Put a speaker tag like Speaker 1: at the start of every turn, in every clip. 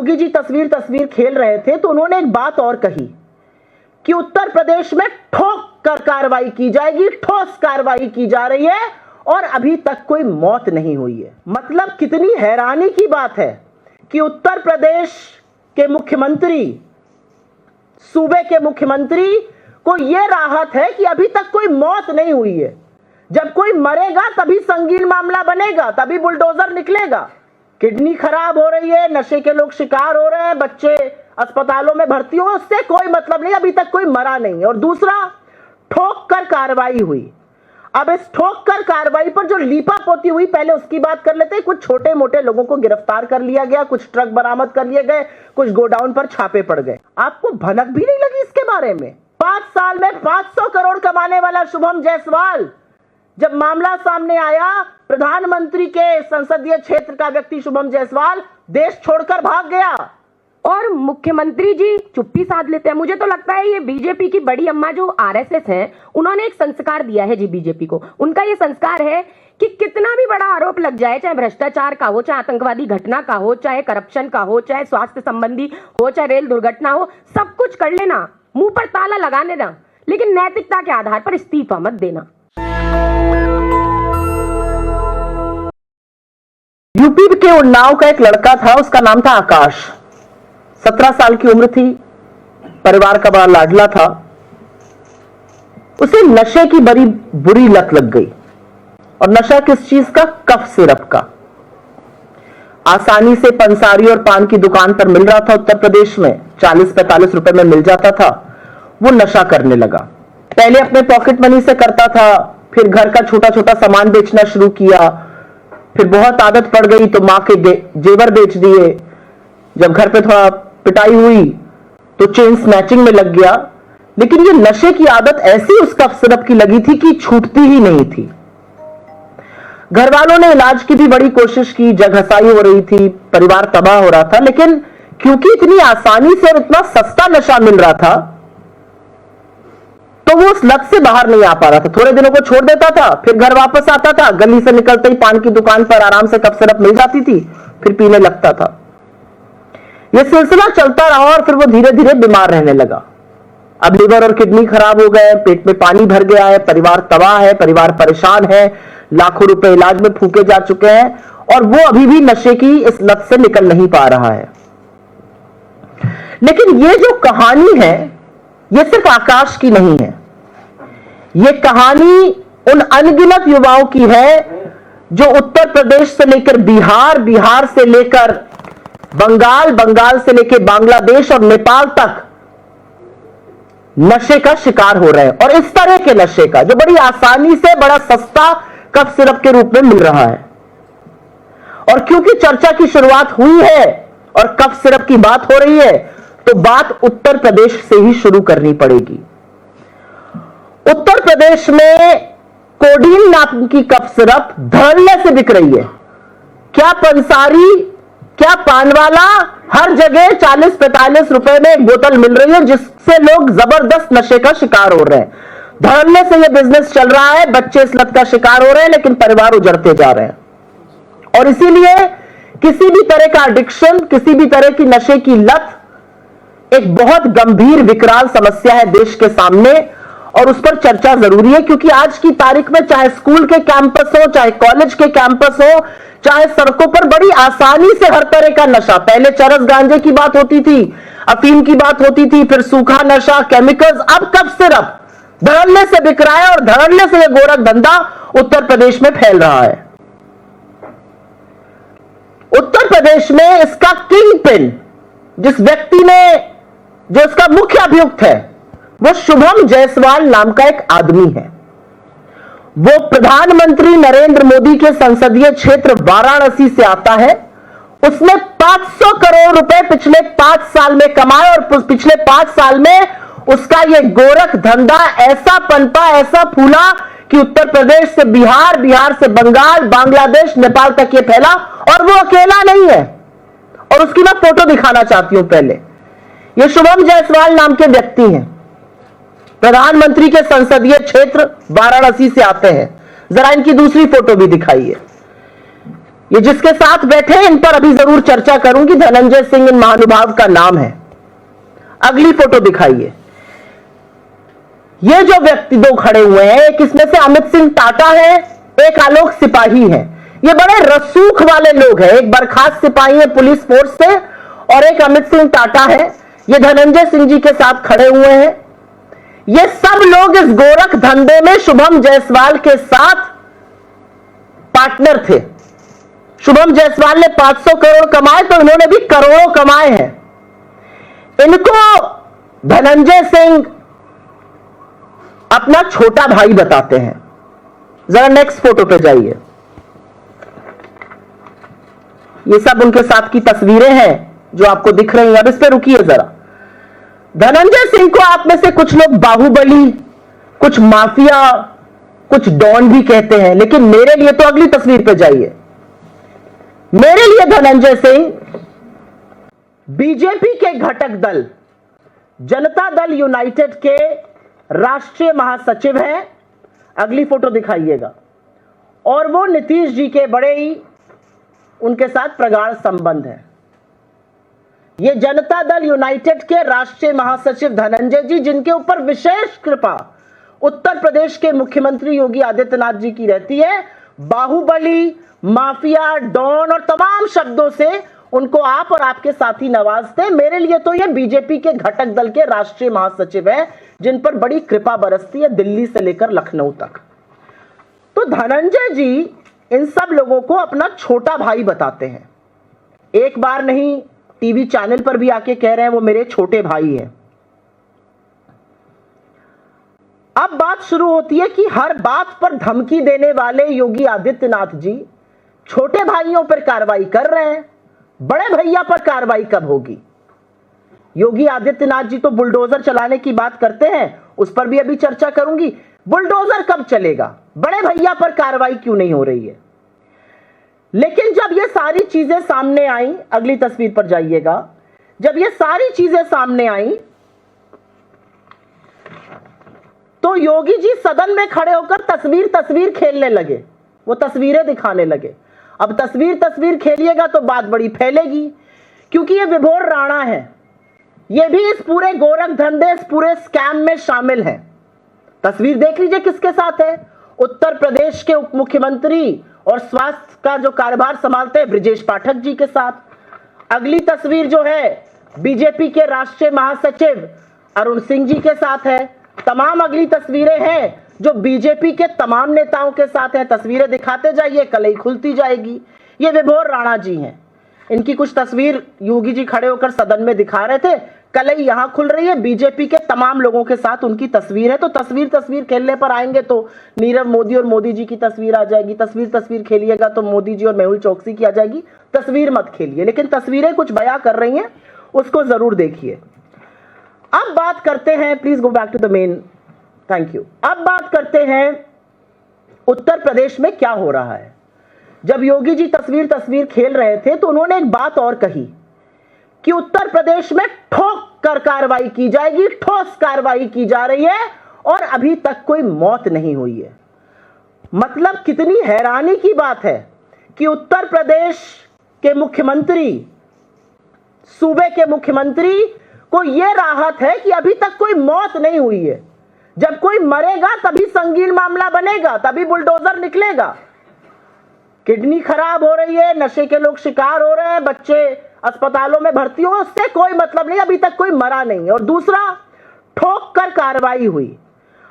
Speaker 1: योगी जी तस्वीर खेल रहे थे तो उन्होंने एक बात और कही कि उत्तर प्रदेश में ठोक कर कार्रवाई की जाएगी, ठोस कार्रवाई की जा रही है और अभी तक कोई मौत नहीं हुई है। मतलब कितनी हैरानी की बात है कि उत्तर प्रदेश के मुख्यमंत्री, सूबे के मुख्यमंत्री को यह राहत है कि अभी तक कोई मौत नहीं हुई है। जब कोई मरेगा तभी संगीन मामला बनेगा, तभी बुलडोजर निकलेगा। किडनी खराब हो रही है, नशे के लोग शिकार हो रहे हैं, बच्चे अस्पतालों में भर्ती हो, उससे कोई मतलब नहीं, अभी तक कोई मरा नहीं है। और दूसरा, ठोक कर कार्रवाई हुई। अब इस ठोक कर कार्रवाई पर जो लीपापोती हुई, पहले उसकी बात कर लेते हैं। कुछ छोटे मोटे लोगों को गिरफ्तार कर लिया गया, कुछ ट्रक बरामद कर लिए गए, कुछ गोडाउन पर छापे पड़ गए। आपको भनक भी नहीं लगी इसके बारे में? 5 साल में 500 करोड़ कमाने वाला शुभम जायसवाल, जब मामला सामने आया, प्रधानमंत्री के संसदीय क्षेत्र का व्यक्ति शुभम जायसवाल देश छोड़कर भाग गया
Speaker 2: और मुख्यमंत्री जी चुप्पी साध लेते हैं। मुझे तो लगता है ये बीजेपी की बड़ी अम्मा जो आरएसएस है, उन्होंने एक संस्कार दिया है जी बीजेपी को। उनका ये संस्कार है कि कितना भी बड़ा आरोप लग जाए, चाहे भ्रष्टाचार का हो, चाहे आतंकवादी घटना का हो, चाहे करप्शन का हो, चाहे स्वास्थ्य संबंधी हो, चाहे रेल दुर्घटना हो, सब कुछ कर लेना, मुंह पर ताला लगाने देना, लेकिन नैतिकता के आधार पर इस्तीफा मत देना।
Speaker 1: यूपी के उन्नाव का एक लड़का था, उसका नाम था आकाश। 17 साल की उम्र थी, परिवार का बड़ा लाडला था। उसे नशे की बड़ी बुरी लत लग गई। और नशा किस चीज का? कफ सिरप का। आसानी से पंसारी और पान की दुकान पर मिल रहा था उत्तर प्रदेश में, 40-45 रुपए में मिल जाता था। वो नशा करने लगा। पहले अपने पॉकेट मनी से करता था, फिर घर का छोटा छोटा सामान बेचना शुरू किया, फिर बहुत आदत पड़ गई तो मां के जेवर बेच दिए। जब घर पे थोड़ा पिटाई हुई तो चेन स्नैचिंग में लग गया। लेकिन ये नशे की आदत ऐसी उस कफ सिरप की लगी थी कि छूटती ही नहीं थी। घर वालों ने इलाज की भी बड़ी कोशिश की, जगहसाई हो रही थी, परिवार तबाह हो रहा था। लेकिन क्योंकि इतनी आसानी से और इतना सस्ता नशा मिल रहा था तो वो उस लत से बाहर नहीं आ पा रहा था। थोड़े दिनों को छोड़ देता था, फिर घर वापस आता था, गली से निकलते ही पान की दुकान पर आराम से कफ सिरप मिल जाती थी, फिर पीने लगता था। यह सिलसिला चलता रहा और फिर वो धीरे धीरे बीमार रहने लगा। अब लिवर और किडनी खराब हो गए, पेट में पानी भर गया है, परिवार तबाह है, परिवार परेशान है, लाखों रुपए इलाज में फूके जा चुके हैं और वो अभी भी नशे की इस लत से निकल नहीं पा रहा है। लेकिन ये जो कहानी है, ये सिर्फ आकाश की नहीं है। ये कहानी उन अनगिनत युवाओं की है जो उत्तर प्रदेश से लेकर बिहार, बिहार से लेकर बंगाल, बंगाल से लेकर बांग्लादेश और नेपाल तक नशे का शिकार हो रहे हैं। और इस तरह के नशे का जो बड़ी आसानी से बड़ा सस्ता कफ सिरप के रूप में मिल रहा है। और क्योंकि चर्चा की शुरुआत हुई है और कफ सिरप की बात हो रही है, तो बात उत्तर प्रदेश से ही शुरू करनी पड़ेगी। उत्तर प्रदेश में कोडीन नाम की कफ सिरप धड़ल्ले से बिक रही है। क्या पंसारी, क्या पानवाला, हर जगह 40-45 रुपए में एक बोतल मिल रही है, जिससे लोग जबरदस्त नशे का शिकार हो रहे हैं। धड़ल्ले से यह बिजनेस चल रहा है, बच्चे इस लत का शिकार हो रहे हैं, लेकिन परिवार उजड़ते जा रहे हैं। और इसीलिए किसी भी तरह का एडिक्शन, किसी भी तरह की नशे की लत एक बहुत गंभीर विकराल समस्या है देश के सामने, और उस पर चर्चा जरूरी है। क्योंकि आज की तारीख में चाहे स्कूल के कैंपस हो, चाहे कॉलेज के कैंपस हो, चाहे सड़कों पर बड़ी आसानी से हर तरह का नशा, पहले चरस गांजे की बात होती थी, अफीम की बात होती थी, फिर सूखा नशा, केमिकल्स, अब कफ सिरप धड़ल्ले से बिक रहा है। और धड़ल्ले से यह गोरख धंधा उत्तर प्रदेश में फैल रहा है। उत्तर प्रदेश में इसका किंग पिन, जिस व्यक्ति ने, जो इसका मुख्य अभियुक्त है, वो शुभम जायसवाल नाम का एक आदमी है। वो प्रधानमंत्री नरेंद्र मोदी के संसदीय क्षेत्र वाराणसी से आता है। उसने 500 करोड़ रुपए पिछले 5 साल में कमाए और पिछले 5 साल में उसका ये गोरख धंधा ऐसा पनपा, ऐसा फूला कि उत्तर प्रदेश से बिहार, बिहार से बंगाल, बांग्लादेश, नेपाल तक ये फैला। और वो अकेला नहीं है। और उसकी मैं फोटो दिखाना चाहती हूं। पहले ये शुभम जायसवाल नाम के व्यक्ति हैं, प्रधानमंत्री के संसदीय क्षेत्र वाराणसी से आते हैं। जरा इनकी दूसरी फोटो भी दिखाइए। ये जिसके साथ बैठे हैं इन पर अभी जरूर चर्चा करूंगी। धनंजय सिंह इन महानुभाव का नाम है। अगली फोटो दिखाइए। ये जो व्यक्ति दो खड़े हुए हैं, एक इसमें से अमित सिंह टाटा है, एक आलोक सिपाही है। ये बड़े रसूख वाले लोग हैं। एक बर्खास्त सिपाही है पुलिस फोर्स से और एक अमित सिंह टाटा है। ये धनंजय सिंह जी के साथ खड़े हुए हैं। ये सब लोग इस गोरख धंधे में शुभम जायसवाल के साथ पार्टनर थे। शुभम जायसवाल ने 500 करोड़ कमाए तो इन्होंने भी करोड़ों कमाए हैं। इनको धनंजय सिंह अपना छोटा भाई बताते हैं। जरा नेक्स्ट फोटो पे जाइए। ये सब उनके साथ की तस्वीरें हैं जो आपको दिख रही हैं। अब इस पे रुकिए जरा। धनंजय सिंह को आप में से कुछ लोग बाहुबली, कुछ माफिया, कुछ डॉन भी कहते हैं, लेकिन मेरे लिए तो अगली तस्वीर पे जाइए। मेरे लिए धनंजय सिंह बीजेपी के घटक दल जनता दल यूनाइटेड के राष्ट्रीय महासचिव हैं। अगली फोटो दिखाइएगा। और वो नीतीश जी के बड़े ही उनके साथ प्रगाढ़ संबंध है। ये जनता दल यूनाइटेड के राष्ट्रीय महासचिव धनंजय जी, जिनके ऊपर विशेष कृपा उत्तर प्रदेश के मुख्यमंत्री योगी आदित्यनाथ जी की रहती है, बाहुबली, माफिया, डॉन और तमाम शब्दों से उनको आप और आपके साथी नवाजते हैं। मेरे लिए तो ये बीजेपी के घटक दल के राष्ट्रीय महासचिव हैं, जिन पर बड़ी कृपा बरसती है दिल्ली से लेकर लखनऊ तक। तो धनंजय जी इन सब लोगों को अपना छोटा भाई बताते हैं। एक बार नहीं, टीवी चैनल पर भी आके कह रहे हैं वो मेरे छोटे भाई हैं। अब बात शुरू होती है कि हर बात पर धमकी देने वाले योगी आदित्यनाथ जी छोटे भाइयों पर कार्रवाई कर रहे हैं, बड़े भैया पर कार्रवाई कब होगी? योगी आदित्यनाथ जी तो बुलडोजर चलाने की बात करते हैं, उस पर भी अभी चर्चा करूंगी। बुलडोजर कब चलेगा? बड़े भैया पर कार्रवाई क्यों नहीं हो रही है? लेकिन जब ये सारी चीजें सामने आई, अगली तस्वीर पर जाइएगा, जब ये सारी चीजें सामने आई तो योगी जी सदन में खड़े होकर तस्वीर खेलने लगे। वो तस्वीरें दिखाने लगे। अब तस्वीर खेलिएगा तो बात बड़ी फैलेगी, क्योंकि ये विभोर राणा है। ये भी इस पूरे गोरख धंधे, इस पूरे स्कैम में शामिल है। तस्वीर देख लीजिए किसके साथ है। उत्तर प्रदेश के उप मुख्यमंत्री और स्वास्थ्य का जो कार्यभार संभालते हैं ब्रजेश पाठक जी के साथ। अगली तस्वीर जो है बीजेपी के राष्ट्रीय महासचिव अरुण सिंह जी के साथ है। तमाम अगली तस्वीरें हैं जो बीजेपी के तमाम नेताओं के साथ हैं। तस्वीरें दिखाते जाइए, कलई खुलती जाएगी। ये विभोर राणा जी हैं। इनकी कुछ तस्वीर योगी जी खड़े होकर सदन में दिखा रहे थे, कलई यहां खुल रही है। बीजेपी के तमाम लोगों के साथ उनकी तस्वीर है। तो तस्वीर खेलने पर आएंगे तो नीरव मोदी और मोदी जी की तस्वीर आ जाएगी। तस्वीर खेलिएगा तो मोदी जी और मेहुल चौकसी की आ जाएगी। तस्वीर मत खेलिए, लेकिन तस्वीरें कुछ बयां कर रही हैं, उसको जरूर देखिए। अब बात करते हैं, please go back to the main, thank you. अब बात करते हैं उत्तर प्रदेश में क्या हो रहा है। जब योगी जी तस्वीर खेल रहे थे तो उन्होंने एक बात और कही कि उत्तर प्रदेश में ठोक कर कार्रवाई की जाएगी, ठोस कार्रवाई की जा रही है और अभी तक कोई मौत नहीं हुई है। मतलब कितनी हैरानी की बात है कि उत्तर प्रदेश के मुख्यमंत्री, सूबे के मुख्यमंत्री को यह राहत है कि अभी तक कोई मौत नहीं हुई है। जब कोई मरेगा तभी संगीन मामला बनेगा, तभी बुलडोजर निकलेगा। किडनी खराब हो रही है, नशे के लोग शिकार हो रहे हैं, बच्चे अस्पतालों में भर्ती हो, उससे कोई मतलब नहीं, अभी तक कोई मरा नहीं। और दूसरा, ठोक कर कार्रवाई हुई।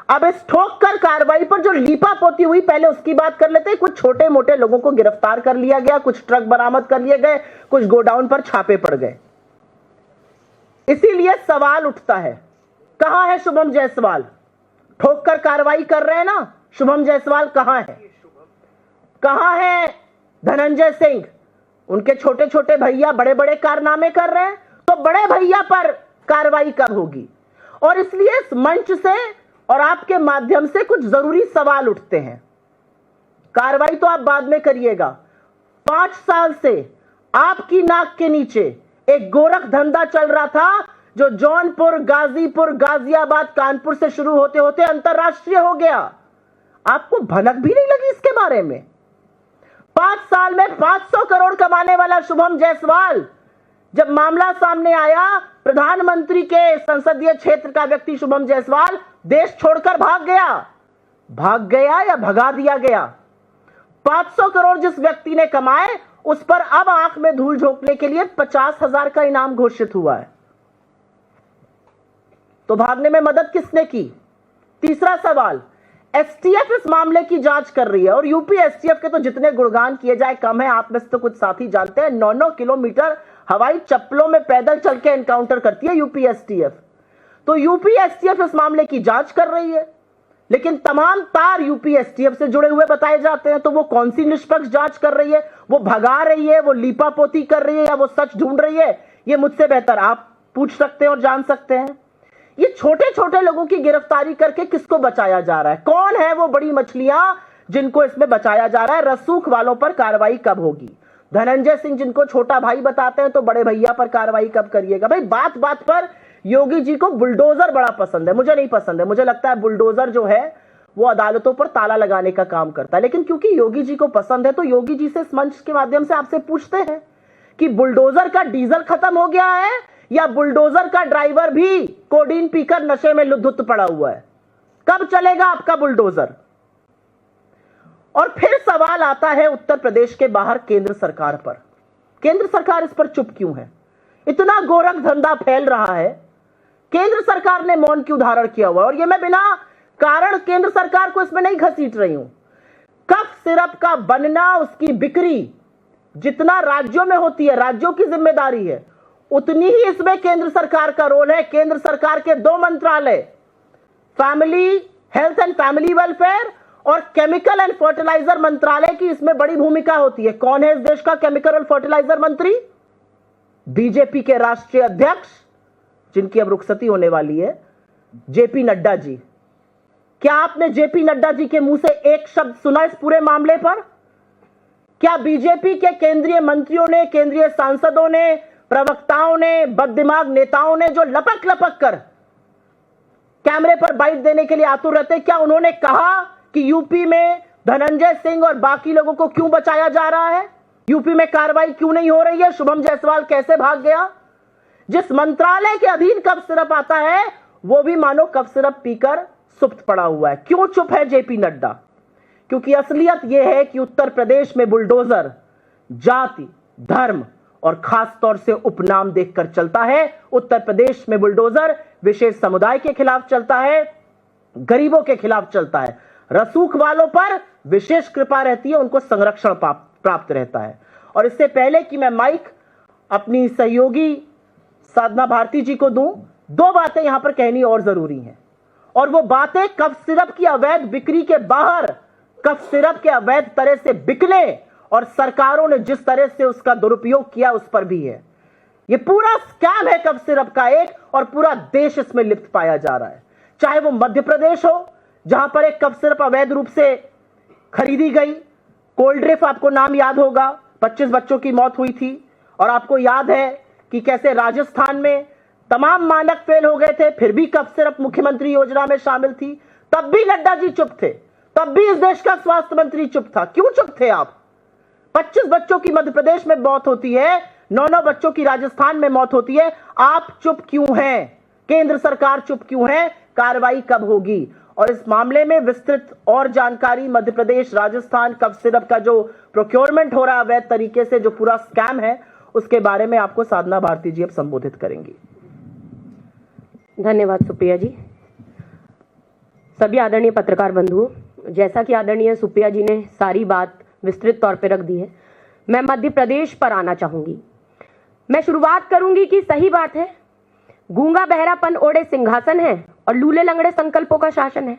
Speaker 1: अब इस ठोक कर कार्रवाई पर जो लीपापोती हुई, पहले उसकी बात कर लेते हैं। कुछ छोटे मोटे लोगों को गिरफ्तार कर लिया गया, कुछ ट्रक बरामद कर लिए गए, कुछ गोडाउन पर छापे पड़ गए। इसीलिए सवाल उठता है, कहां है शुभम जायसवाल? ठोक कर कार्रवाई कर रहे हैं ना, शुभम जायसवाल कहां है? कहां है धनंजय सिंह? उनके छोटे छोटे भैया बड़े बड़े कारनामे कर रहे हैं, तो बड़े भैया पर कार्रवाई कब होगी? और इसलिए इस मंच से और आपके माध्यम से कुछ जरूरी सवाल उठते हैं। कार्रवाई तो आप बाद में करिएगा। 5 साल से आपकी नाक के नीचे एक गोरख धंधा चल रहा था, जो जौनपुर, गाजीपुर, गाजियाबाद, कानपुर से शुरू होते होते अंतरराष्ट्रीय हो गया। आपको भनक भी नहीं लगी इसके बारे में? 5 साल में 500 करोड़ कमाने वाला शुभम जायसवाल, जब मामला सामने आया, प्रधानमंत्री के संसदीय क्षेत्र का व्यक्ति शुभम जायसवाल देश छोड़कर भाग गया या भगा दिया गया। 500 करोड़ जिस व्यक्ति ने कमाए, उस पर अब आंख में धूल झोंकने के लिए 50,000 का इनाम घोषित हुआ है। तो भागने में मदद किसने की? तीसरा सवाल, एसटीएफ इस मामले की जांच कर रही है और यूपी एसटीएफ के तो जितने गुणगान किए जाए कम है। आप में से तो कुछ साथी जानते हैं 9-9 किलोमीटर हवाई चप्पलों में पैदल चल के एनकाउंटर करती है यूपी एसटीएफ। तो यूपी एसटीएफ इस मामले की जांच कर रही है, लेकिन तमाम तार यूपी एसटीएफ से जुड़े हुए बताए जाते हैं। तो वो कौन सी निष्पक्ष जांच कर रही है? वो भगा रही है, वो लीपापोती कर रही है, या वो सच ढूंढ रही है? ये मुझसे बेहतर आप पूछ सकते हैं और जान सकते हैं। ये छोटे छोटे लोगों की गिरफ्तारी करके किसको बचाया जा रहा है? कौन है वो बड़ी मछलियां जिनको इसमें बचाया जा रहा है? रसूख वालों पर कार्रवाई कब होगी? धनंजय सिंह जिनको छोटा भाई बताते हैं, तो बड़े भैया पर कार्रवाई कब करिएगा? भाई बात बात पर योगी जी को बुलडोजर बड़ा पसंद है, मुझे नहीं पसंद है। मुझे लगता है बुलडोजर जो है वो अदालतों पर ताला लगाने का काम करता है। लेकिन क्योंकि योगी जी को पसंद है, तो योगी जी से इस मंच के माध्यम से आपसे पूछते हैं कि बुलडोजर का डीजल खत्म हो गया है या बुलडोजर का ड्राइवर भी कोडीन पीकर नशे में लुत्थ पड़ा हुआ है? कब चलेगा आपका बुलडोजर? और फिर सवाल आता है उत्तर प्रदेश के बाहर केंद्र सरकार पर। केंद्र सरकार इस पर चुप क्यों है? इतना गोरख धंधा फैल रहा है, केंद्र सरकार ने मौन क्यों धारण किया हुआ? और ये मैं बिना कारण केंद्र सरकार को इसमें नहीं घसीट रही हूं। कफ सिरप का बनना, उसकी बिक्री जितना राज्यों में होती है, राज्यों की जिम्मेदारी है, उतनी ही इसमें केंद्र सरकार का रोल है। केंद्र सरकार के 2 मंत्रालय, family health and family welfare और केमिकल एंड फर्टिलाइजर मंत्रालय की इसमें बड़ी भूमिका होती है। कौन है इस देश का केमिकल और फर्टिलाइजर मंत्री? बीजेपी के राष्ट्रीय अध्यक्ष, जिनकी अब रुखसती होने वाली है, जेपी नड्डा जी। क्या आपने जेपी नड्डा जी के मुंह से एक शब्द सुना इस पूरे मामले पर? क्या बीजेपी के केंद्रीय मंत्रियों ने, केंद्रीय सांसदों ने, प्रवक्ताओं ने, बददिमाग नेताओं ने जो लपक लपक कर कैमरे पर बाइट देने के लिए आतुर रहते, क्या उन्होंने कहा कि यूपी में धनंजय सिंह और बाकी लोगों को क्यों बचाया जा रहा है? यूपी में कार्रवाई क्यों नहीं हो रही है? शुभम जायसवाल कैसे भाग गया? जिस मंत्रालय के अधीन कफ सिरप आता है, वो भी मानो कफ सिरप पीकर सुप्त पड़ा हुआ है। क्यों चुप है जेपी नड्डा? क्योंकि असलियत यह है कि उत्तर प्रदेश में बुलडोजर जाति, धर्म और खास तौर से उपनाम देखकर चलता है। उत्तर प्रदेश में बुलडोजर विशेष समुदाय के खिलाफ चलता है, गरीबों के खिलाफ चलता है। रसूख वालों पर विशेष कृपा रहती है, उनको संरक्षण प्राप्त रहता है। और इससे पहले कि मैं माइक अपनी सहयोगी साधना भारती जी को दूं, 2 बातें यहां पर कहनी और जरूरी हैं। और वो बातें कफ सिरप की अवैध बिक्री के बाहर, कफ सिरप के अवैध तरह से बिकने और सरकारों ने जिस तरह से उसका दुरुपयोग किया उस पर भी है। ये पूरा स्कैम है कफ सिरप का एक, और पूरा देश इसमें लिप्त पाया जा रहा है। चाहे वो मध्य प्रदेश हो, जहां पर एक कफ सिरप अवैध रूप से खरीदी गई, कोल्ड ड्रिफ, आपको नाम याद होगा, 25 बच्चों की मौत हुई थी। और आपको याद है कि कैसे राजस्थान में तमाम मानक फेल हो गए थे, फिर भी कफ सिरप मुख्यमंत्री योजना में शामिल थी। तब भी नड्डा जी चुप थे, तब भी इस देश का स्वास्थ्य मंत्री चुप था। क्यों चुप थे आप? 25 बच्चों की मध्य प्रदेश में मौत होती है, 9-9 बच्चों की राजस्थान में मौत होती है, आप चुप क्यों हैं? केंद्र सरकार चुप क्यों है? कार्रवाई कब होगी? और इस मामले में विस्तृत और जानकारी, मध्य प्रदेश, राजस्थान, कफ सिरप का जो प्रोक्योरमेंट हो रहा है अवैध तरीके से, जो पूरा स्कैम है, उसके बारे में आपको साधना भारती जी अब संबोधित करेंगी।
Speaker 2: धन्यवाद सुप्रिया जी। सभी आदरणीय पत्रकार बंधुओं, जैसा कि आदरणीय सुप्रिया जी ने सारी बात विस्तृत तौर पे रख दी है, मैं मध्य प्रदेश पर आना चाहूंगी। मैं शुरुआत करूंगी कि सही बात है, गूंगा बहरापन ओढ़े सिंहासन है और लूले लंगड़े संकल्पों का शासन है।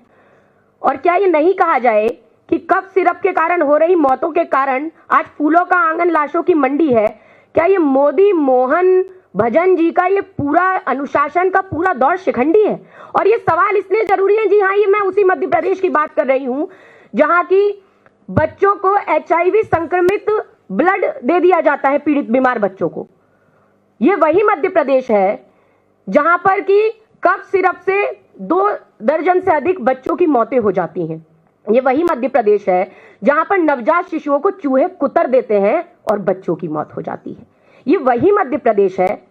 Speaker 2: और क्या ये नहीं कहा जाए कि कफ सिरप के कारण हो रही मौतों के कारण आज फूलों का आंगन लाशों की मंडी है? क्या ये मोदी, मोहन, भजन जी का ये पूरा अनुशासन का पूरा दौर शिखंडी है? और ये सवाल इसलिए जरूरी है, जी हाँ, ये मैं उसी मध्य प्रदेश की बात कर रही हूं जहां की बच्चों को HIV संक्रमित ब्लड दे दिया जाता है, पीड़ित बीमार बच्चों को। ये वही मध्य प्रदेश है जहां पर कि कफ सिरप से 2 दर्जन से अधिक बच्चों की मौतें हो जाती हैं। ये वही मध्य प्रदेश है जहां पर नवजात शिशुओं को चूहे कुतर देते हैं और बच्चों की मौत हो जाती है। ये वही मध्य प्रदेश है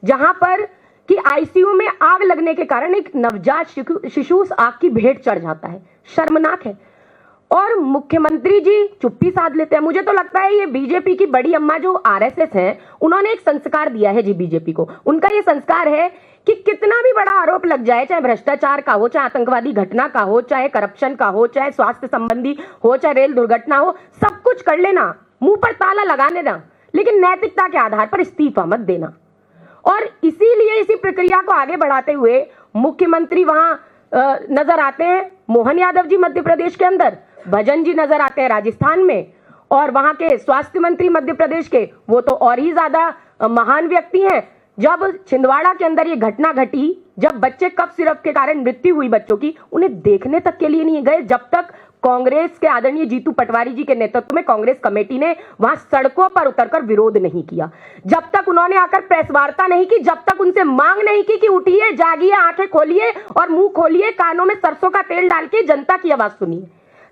Speaker 2: जहां पर कि आईसीयू में आग लगने के कारण एक नवजात शिशु उस आग की भेंट चढ़ जाता है। शर्मनाक है। और मुख्यमंत्री जी चुप्पी साध लेते हैं। मुझे तो लगता है ये बीजेपी की बड़ी अम्मा जो आरएसएस हैं, उन्होंने एक संस्कार दिया है जी बीजेपी को। उनका ये संस्कार है कि कितना भी बड़ा आरोप लग जाए, चाहे भ्रष्टाचार का हो, चाहे आतंकवादी घटना का हो, चाहे करप्शन का हो, चाहे स्वास्थ्य संबंधी हो, चाहे रेल दुर्घटना हो, सब कुछ कर लेना, मुंह पर ताला लगा देना, लेकिन नैतिकता के आधार पर इस्तीफा मत देना। और इसीलिए इसी प्रक्रिया को आगे बढ़ाते हुए मुख्यमंत्री वहां नजर आते हैं, मोहन यादव जी मध्य प्रदेश के अंदर, भजन जी नजर आते हैं राजस्थान में, और वहां के स्वास्थ्य मंत्री मध्य प्रदेश के वो तो और ही ज्यादा महान व्यक्ति हैं। जब छिंदवाड़ा के अंदर ये घटना घटी, जब बच्चे कफ सिरप के कारण मृत्यु हुई बच्चों की, उन्हें देखने तक के लिए नहीं गए जब तक कांग्रेस के आदरणीय जीतू पटवारी जी के नेतृत्व में कांग्रेस कमेटी ने वहां सड़कों पर उतरकर विरोध नहीं किया, जब तक उन्होंने आकर प्रेस वार्ता नहीं की, जब तक उनसे मांग नहीं की कि उठिए, जागिए, आंखें खोलिए और मुंह खोलिए, कानों में सरसों का तेल डाल के जनता की आवाज सुनिए,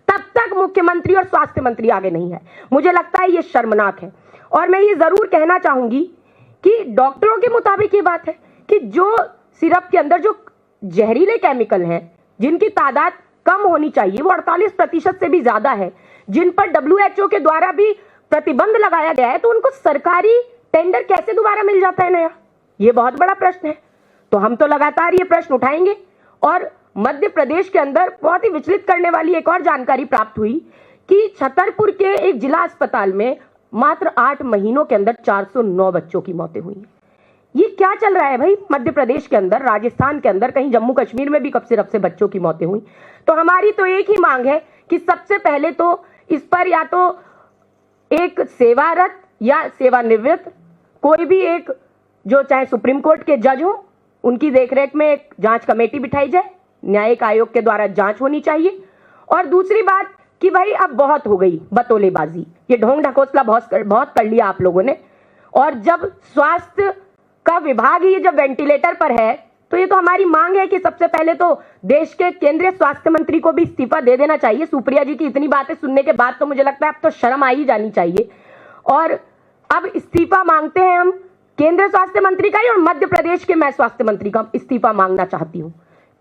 Speaker 2: तब तक मुख्यमंत्री और स्वास्थ्य मंत्री आगे नहीं है। मुझे लगता है ये शर्मनाक है। और मैं ये जरूर कहना चाहूंगी कि डॉक्टरों के मुताबिक ये बात है कि जो सिरप के अंदर जो जहरीले केमिकल हैं, जिनकी तादाद कम होनी चाहिए, वो 48% से भी ज्यादा है, जिन पर WHO के द्वारा भी प्रतिबंध लगाया गया है, तो उनको सरकारी टेंडर कैसे दोबारा मिल जाता है नया? ये बहुत बड़ा प्रश्न है। तो हम तो लगातार ये प्रश्न उठाएंगे। और मध्य प्रदेश के अंदर बहुत ही विचलित करने वाली एक और जानकारी प्राप्त हुई कि छतरपुर के एक जिला अस्पताल में मात्र 8 महीनों के अंदर 409 बच्चों की मौतें हुई। ये क्या चल रहा है भाई मध्य प्रदेश के अंदर, राजस्थान के अंदर, कहीं जम्मू कश्मीर में भी कफ सिरप से बच्चों की मौतें हुई। तो हमारी तो एक ही मांग है कि सबसे पहले तो इस पर या तो एक सेवारत या सेवानिवृत्त कोई भी एक, जो चाहे सुप्रीम कोर्ट के जज हो, उनकी देखरेख में एक जांच कमेटी बिठाई जाए, न्यायिक आयोग के द्वारा जांच होनी चाहिए। और दूसरी बात कि भाई अब बहुत हो गई बतौलेबाजी, ये ढोंग ढकोसला बहुत कर लिया आप लोगों ने। और जब स्वास्थ्य का विभाग ही जब वेंटिलेटर पर है, तो ये तो हमारी मांग है कि सबसे पहले तो देश के केंद्रीय स्वास्थ्य मंत्री को भी इस्तीफा दे देना चाहिए। सुप्रिया जी की इतनी बातें सुनने के बाद तो मुझे लगता है अब तो शर्म आ ही जानी चाहिए। और अब इस्तीफा मांगते हैं हम केंद्रीय स्वास्थ्य मंत्री का ही, और मध्य प्रदेश के मैं स्वास्थ्य मंत्री का इस्तीफा मांगना चाहती हूँ।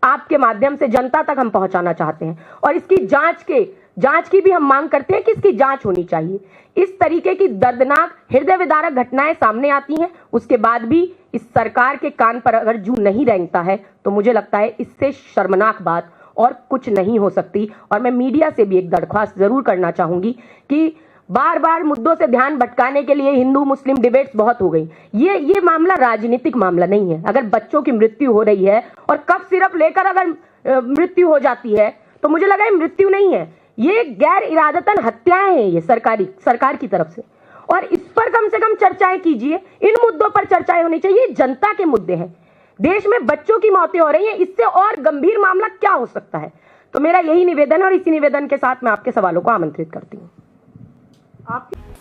Speaker 2: आपके माध्यम से जनता तक हम पहुंचाना चाहते हैं। और इसकी जांच की भी हम मांग करते हैं कि इसकी जांच होनी चाहिए। इस तरीके की दर्दनाक हृदय विदारक घटनाएं सामने आती हैं, उसके बाद भी इस सरकार के कान पर अगर जू नहीं रेंगता है, तो मुझे लगता है इससे शर्मनाक बात और कुछ नहीं हो सकती। और मैं मीडिया से भी एक दरख्वास्त जरूर करना चाहूंगी कि बार बार मुद्दों से ध्यान भटकाने के लिए हिंदू मुस्लिम डिबेट्स बहुत हो गई। ये मामला राजनीतिक मामला नहीं है। अगर बच्चों की मृत्यु हो रही है और कफ सिरप लेकर अगर मृत्यु हो जाती है, तो मुझे लगा मृत्यु नहीं है, ये गैर इरादतन हत्याएं हैं ये सरकार की तरफ से। और इस पर कम से कम चर्चाएं कीजिए, इन मुद्दों पर चर्चाएं होनी चाहिए। जनता के मुद्दे हैं, देश में बच्चों की मौतें हो रही हैं, इससे और गंभीर मामला क्या हो सकता है? तो मेरा यही निवेदन है और इसी निवेदन के साथ मैं आपके सवालों को आमंत्रित करती हूँ।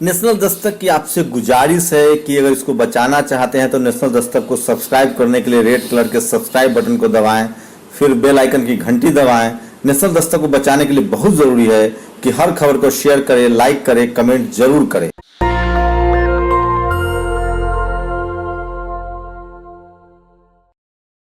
Speaker 3: नेशनल दस्तक की आपसे गुजारिश है कि अगर इसको बचाना चाहते हैं तो नेशनल दस्तक को सब्सक्राइब करने के लिए रेड कलर के सब्सक्राइब बटन को दबाएं, फिर बेल आइकन की घंटी दबाएं। नेशनल दस्तक को बचाने के लिए बहुत जरूरी है कि हर खबर को शेयर करें, लाइक करें, कमेंट जरूर करें।